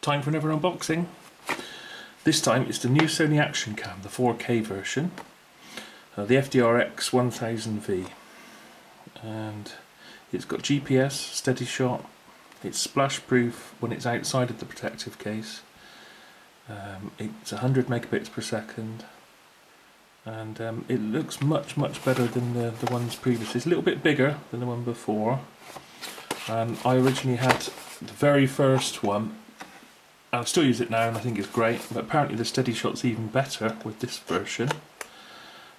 time for another unboxing. This time it's the new Sony action cam, the 4K version, the FDR-X1000V, and it's got GPS, SteadyShot, it's splashproof when it's outside of the protective case, it's 100 megabits per second, and it looks much better than the ones previously. It's a little bit bigger than the one before. I originally had the very first one, and I still use it now and I think it's great, but apparently the SteadyShot's even better with this version.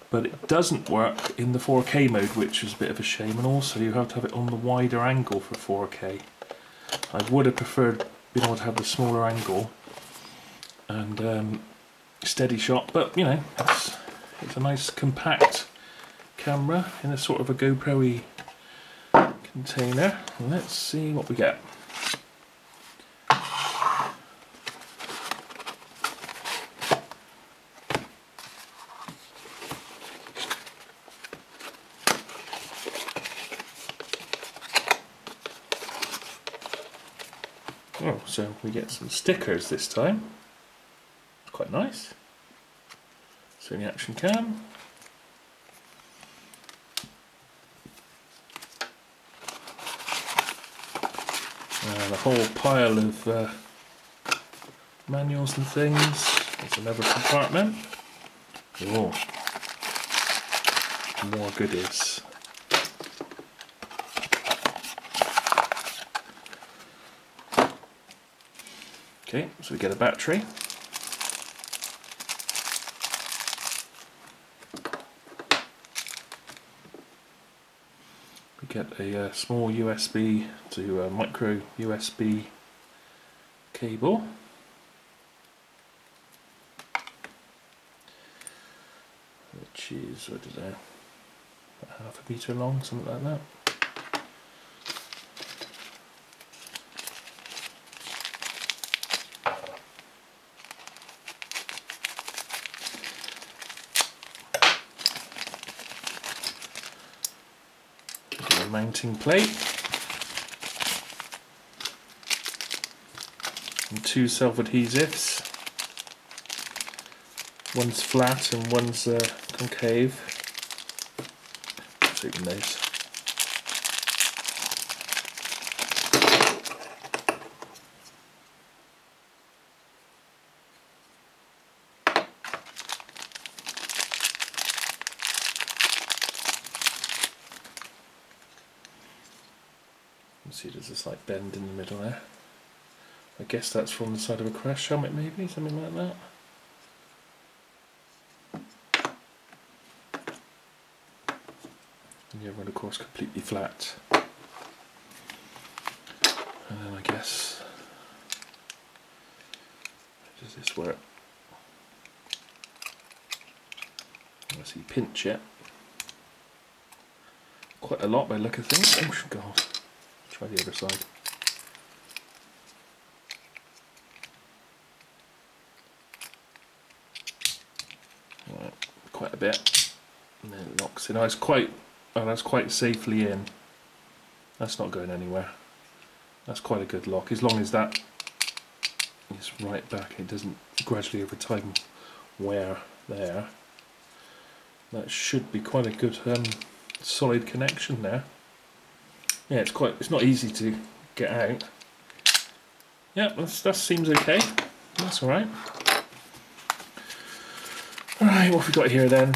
But it doesn't work in the 4K mode, which is a bit of a shame, and also you have to have it on the wider angle for 4K. I would have preferred being able to have the smaller angle and SteadyShot, but you know, it's a nice compact camera in a sort of a GoPro-y container. Let's see what we get. Oh, so we get some stickers this time. It's quite nice. Sony action cam. And a whole pile of manuals and things. There's another compartment. Oh, more goodies. Okay, so we get a battery. We get a small USB to micro USB cable. Which is, I don't know, about half a metre long, something like that. Mounting plate and two self-adhesives. One's flat and one's concave. Let's open those. See, there's a slight bend in the middle there. I guess that's from the side of a crash helmet, maybe, something like that. And the other one, of course, completely flat. And then I guess, how does this work? Unless you pinch it. Quite a lot by the look of things. Oh god. Try the other side. Right, quite a bit, and then it locks in. That's quite safely in. That's not going anywhere. That's quite a good lock, as long as that is right back. It doesn't gradually over time wear there. That should be quite a good solid connection there. Yeah, it's not easy to get out. Yeah, that seems okay. That's alright. Alright, what have we got here then?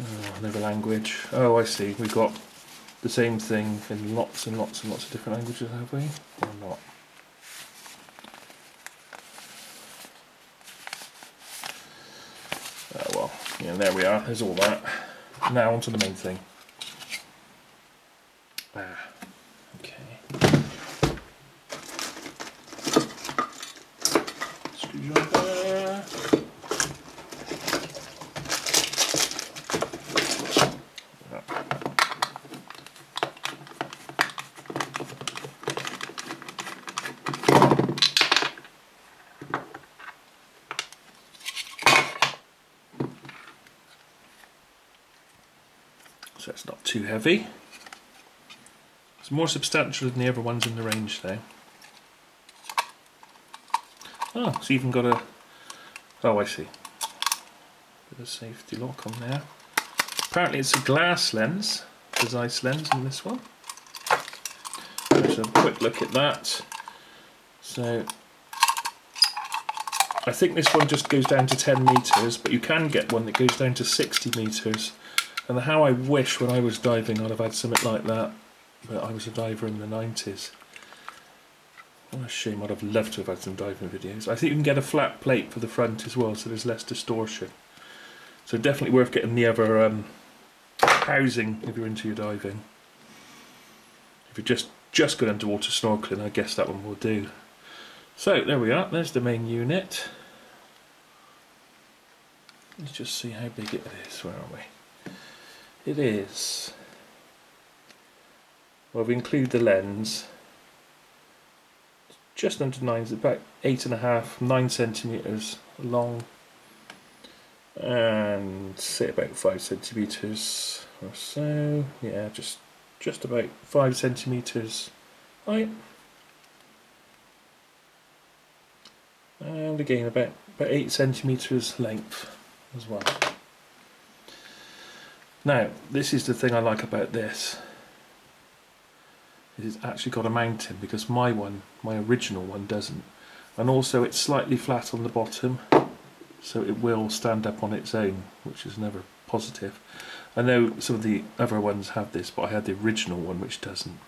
Oh, another language. Oh, I see. We've got the same thing in lots and lots and lots of different languages, have we? Or not? Oh well, yeah, there we are. There's all that. Now onto the main thing. Okay. Screwdriver. So it's not too heavy. It's more substantial than the other ones in the range though. Oh, it's even got a... oh, I see. Bit of safety lock on there. Apparently it's a glass lens, the ZEISS lens in this one. Let's have a quick look at that. So, I think this one just goes down to 10 meters, but you can get one that goes down to 60 meters. And how I wish when I was diving I'd have had something like that, but I was a diver in the 90s. What a shame, I'd have loved to have had some diving videos. I think you can get a flat plate for the front as well, so there's less distortion. So definitely worth getting the other housing if you're into your diving. If you're just going underwater snorkeling, I guess that one will do. So there we are, there's the main unit. Let's just see how big it is. Where are we? It is, well, if we include the lens, just under 9, it's about 8.5, 9 centimeters long, and say about 5 centimeters or so. Yeah, just about 5 centimeters height, and again about 8 centimeters length as well. Now, this is the thing I like about this. It's actually got a mounting, because my original one doesn't. And also it's slightly flat on the bottom, so it will stand up on its own, which is never positive. I know some of the other ones have this, but I had the original one which doesn't.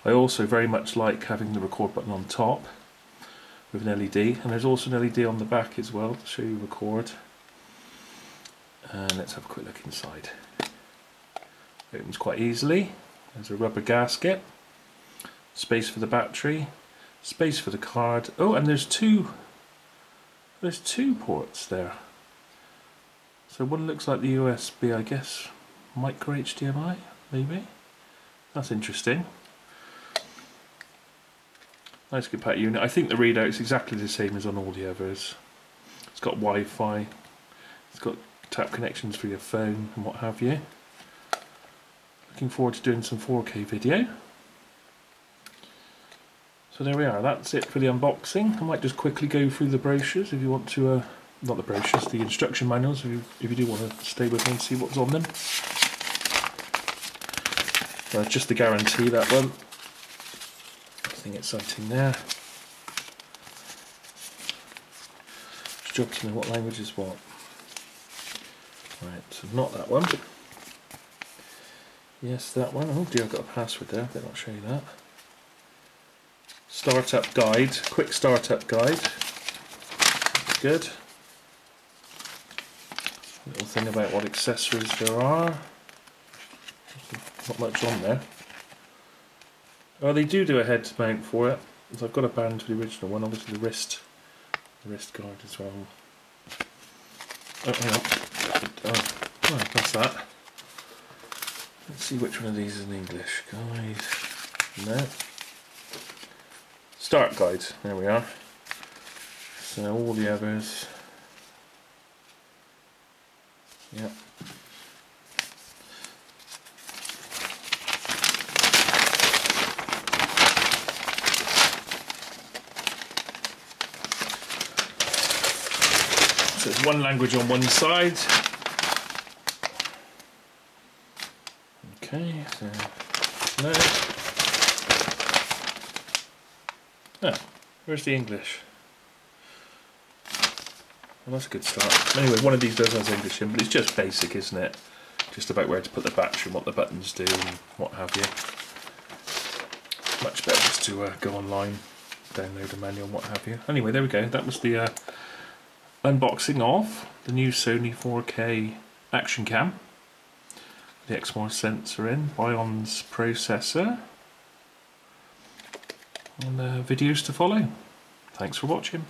I also very much like having the record button on top with an LED, and there's also an LED on the back as well to show you record. And let's have a quick look inside. Opens quite easily. There's a rubber gasket, space for the battery, space for the card. Oh, and there's two ports there. So one looks like the USB, I guess, micro HDMI, maybe. That's interesting. Nice compact unit. I think the readout's exactly the same as on all the others. It's got Wi-Fi, it's got tap connections for your phone and what have you. Looking forward to doing some 4K video. So there we are, that's it for the unboxing. I might just quickly go through the brochures if you want to, not the brochures, the instruction manuals if you do want to stay with me and see what's on them. Just the guarantee, that one. Nothing exciting there. Just job to know what language is what. Right, so not that one. Yes, that one. Oh dear, I've got a password there, better not show you that. Startup guide, quick startup guide. Good. Little thing about what accessories there are. Not much on there. Oh, they do a head mount for it. So I've got a band for the original one, obviously the wrist guard as well. Oh, hang on. Oh, that's that. Let's see which one of these is in English. Guide. No. Start guide. There we are. So all the others. Yep. So it's one language on one side. Okay, so no. Oh, where's the English? Well, that's a good start. Anyway, one of these does have English in, but it's just basic, isn't it? Just about where to put the battery and what the buttons do and what have you. Much better just to go online, download a manual and what have you. Anyway, there we go. That was the unboxing of the new Sony 4K action cam. The Exmor sensor in, Bion's processor, and videos to follow. Thanks for watching.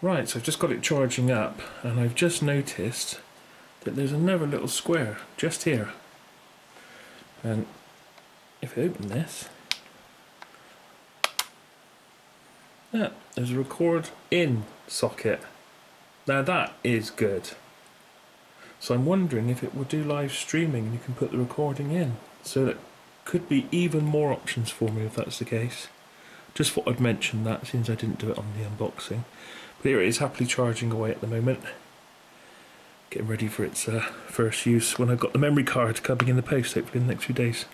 Right, so I've just got it charging up, and I've just noticed that there's another little square just here. And if I open this, yeah, there's a record in socket. Now that is good. So I'm wondering if it will do live streaming and you can put the recording in. So that could be even more options for me if that's the case. Just thought I'd mention that since I didn't do it on the unboxing. But here it is, happily charging away at the moment. Getting ready for its first use when I've got the memory card coming in the post hopefully in the next few days.